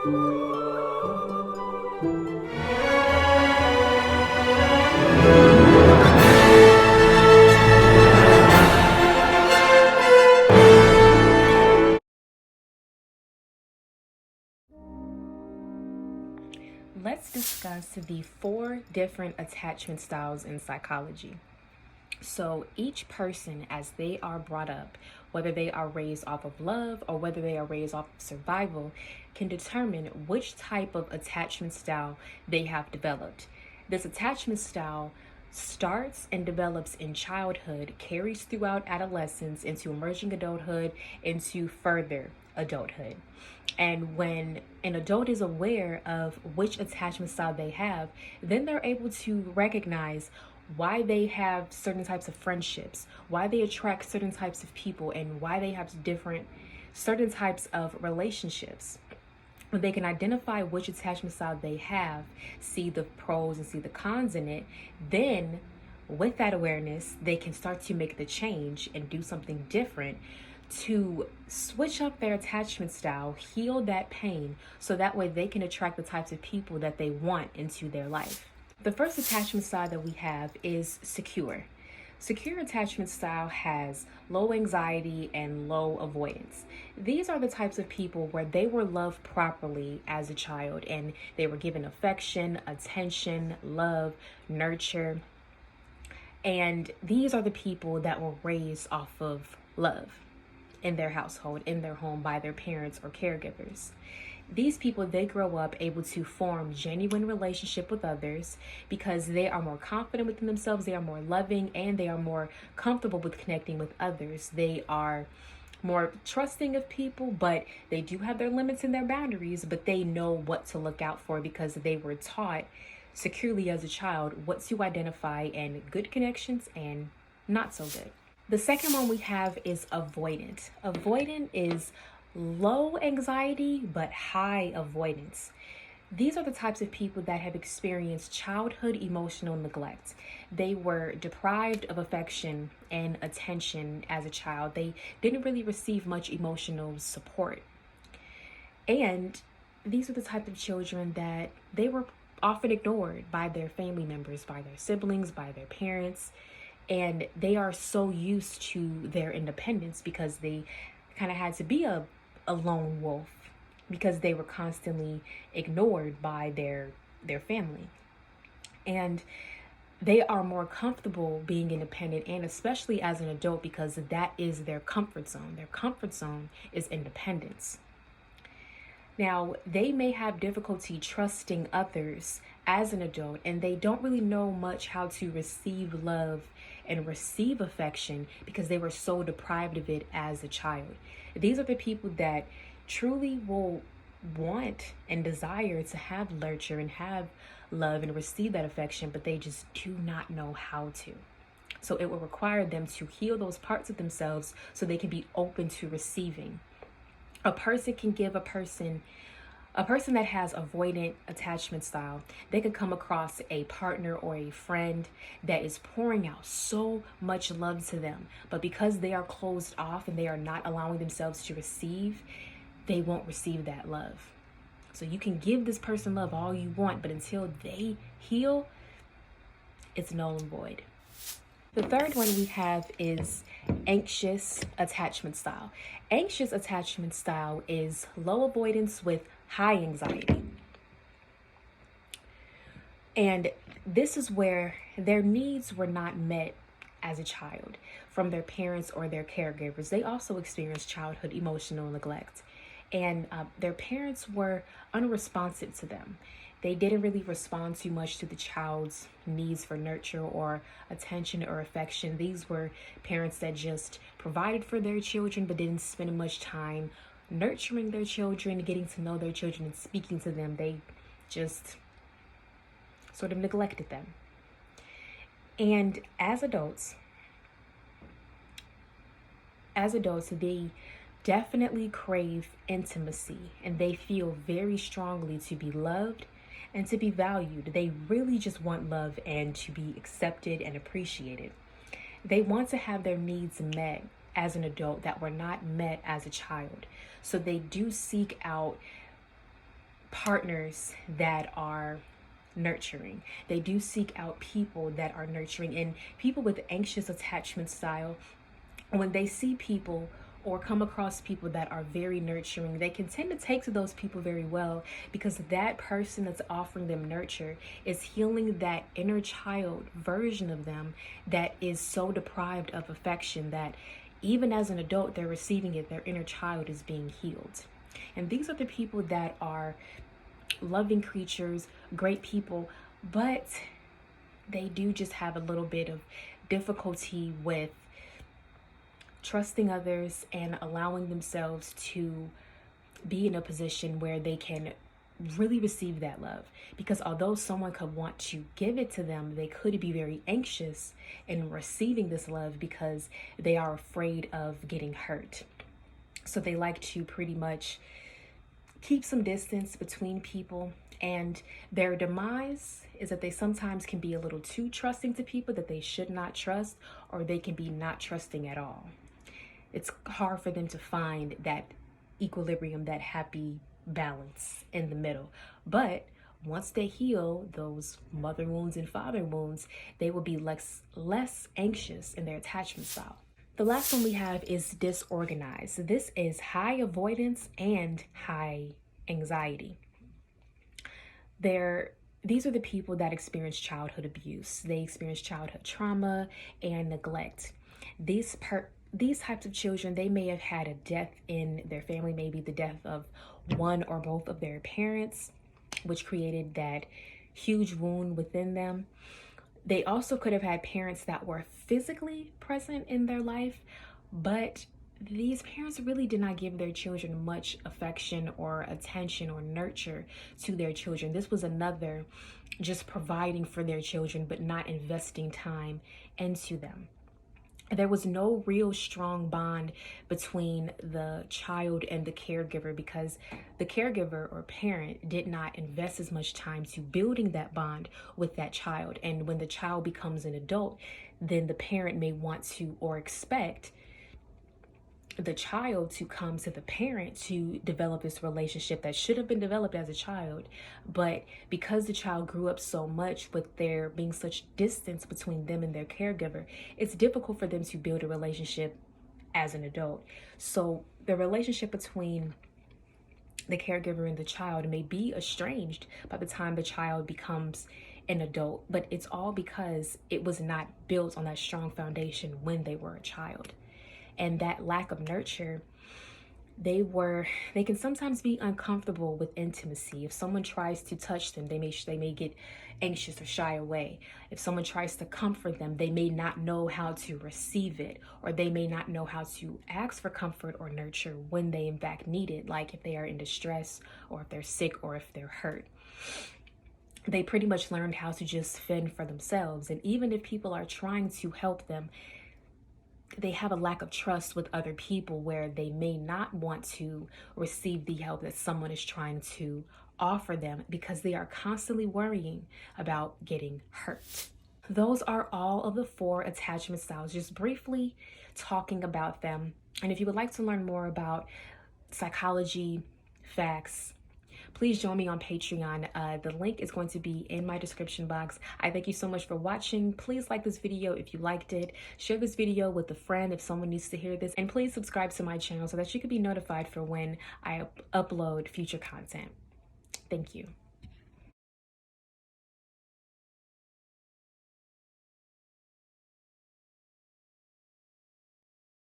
Let's discuss the 4 different attachment styles in psychology. So each person, as they are brought up, whether they are raised off of love or whether they are raised off of survival, can determine which type of attachment style they have developed. This attachment style starts and develops in childhood, carries throughout adolescence, into emerging adulthood, into further adulthood. And when an adult is aware of which attachment style they have, then they're able to recognize why they have certain types of friendships, why they attract certain types of people, and why they have certain types of relationships. When they can identify which attachment style they have, see the pros and see the cons in it, then with that awareness, they can start to make the change and do something different to switch up their attachment style, heal that pain, so that way they can attract the types of people that they want into their life. The first attachment style that we have is secure. Secure attachment style has low anxiety and low avoidance. These are the types of people where they were loved properly as a child and they were given affection, attention, love, nurture. And these are the people that were raised off of love in their household, in their home, by their parents or caregivers. These people, they grow up able to form genuine relationship with others because they are more confident within themselves, they are more loving, and they are more comfortable with connecting with others. They are more trusting of people, but they do have their limits and their boundaries, but they know what to look out for because they were taught securely as a child what to identify in good connections and not so good. The second one we have is avoidant. Avoidant is low anxiety but high avoidance. These are the types of people that have experienced childhood emotional neglect. They were deprived of affection and attention as a child. They didn't really receive much emotional support. And these are the type of children that they were often ignored by their family members, by their siblings, by their parents. And they are so used to their independence because they kind of had to be a lone wolf because they were constantly ignored by their family. And they are more comfortable being independent, and especially as an adult, because that is their comfort zone. Their comfort zone is independence. Now, they may have difficulty trusting others as an adult, and they don't really know much how to receive love and receive affection because they were so deprived of it as a child. These are the people that truly will want and desire to have nurture and have love and receive that affection, but they just do not know how to. So it will require them to heal those parts of themselves so they can be open to receiving. A person can give a person that has avoidant attachment style, they could come across a partner or a friend that is pouring out so much love to them, but because they are closed off and they are not allowing themselves to receive, they won't receive that love. So you can give this person love all you want, but until they heal, it's null and void. The third one we have is anxious attachment style. Anxious attachment style is low avoidance with high anxiety. And this is where their needs were not met as a child from their parents or their caregivers. They also experienced childhood emotional neglect. And their parents were unresponsive to them. They didn't really respond too much to the child's needs for nurture or attention or affection. These were parents that just provided for their children but didn't spend much time nurturing their children, getting to know their children and speaking to them. They just sort of neglected them. And as adults, they definitely crave intimacy and they feel very strongly to be loved and to be valued. They really just want love and to be accepted and appreciated. They want to have their needs met as an adult that were not met as a child. So they do seek out partners that are nurturing. They do seek out people that are nurturing. And people with anxious attachment style, when they see people or come across people that are very nurturing, they can tend to take to those people very well, because that person that's offering them nurture is healing that inner child version of them that is so deprived of affection that even as an adult they're receiving it. Their inner child is being healed. And these are the people that are loving creatures, great people, but they do just have a little bit of difficulty with trusting others and allowing themselves to be in a position where they can really receive that love. Because although someone could want to give it to them, they could be very anxious in receiving this love because they are afraid of getting hurt. So they like to pretty much keep some distance between people, and their demise is that they sometimes can be a little too trusting to people that they should not trust, or they can be not trusting at all. It's hard for them to find that equilibrium, that happy balance in the middle. But once they heal those mother wounds and father wounds, they will be less anxious in their attachment style. The last one we have is disorganized. This is high avoidance and high anxiety. These are the people that experience childhood abuse. They experience childhood trauma and neglect. These types of children, they may have had a death in their family, maybe the death of one or both of their parents, which created that huge wound within them. They also could have had parents that were physically present in their life, but these parents really did not give their children much affection or attention or nurture to their children. This was another just providing for their children, but not investing time into them. There was no real strong bond between the child and the caregiver, because the caregiver or parent did not invest as much time to building that bond with that child. And when the child becomes an adult, then the parent may want to or expect the child to come to the parent to develop this relationship that should have been developed as a child. But because the child grew up so much with there being such distance between them and their caregiver, it's difficult for them to build a relationship as an adult. So the relationship between the caregiver and the child may be estranged by the time the child becomes an adult, but it's all because it was not built on that strong foundation when they were a child. And that lack of nurture, they can sometimes be uncomfortable with intimacy. If someone tries to touch them, they may get anxious or shy away. If someone tries to comfort them, they may not know how to receive it, or they may not know how to ask for comfort or nurture when they in fact need it, like if they are in distress, or if they're sick, or if they're hurt. They pretty much learned how to just fend for themselves. And even if people are trying to help them, they have a lack of trust with other people, where they may not want to receive the help that someone is trying to offer them, because they are constantly worrying about getting hurt. Those are all of the 4 attachment styles, just briefly talking about them. And if you would like to learn more about psychology facts, please join me on Patreon. The link is going to be in my description box. I thank you so much for watching. Please like this video if you liked it. Share this video with a friend if someone needs to hear this. And please subscribe to my channel so that you can be notified for when I upload future content. Thank you.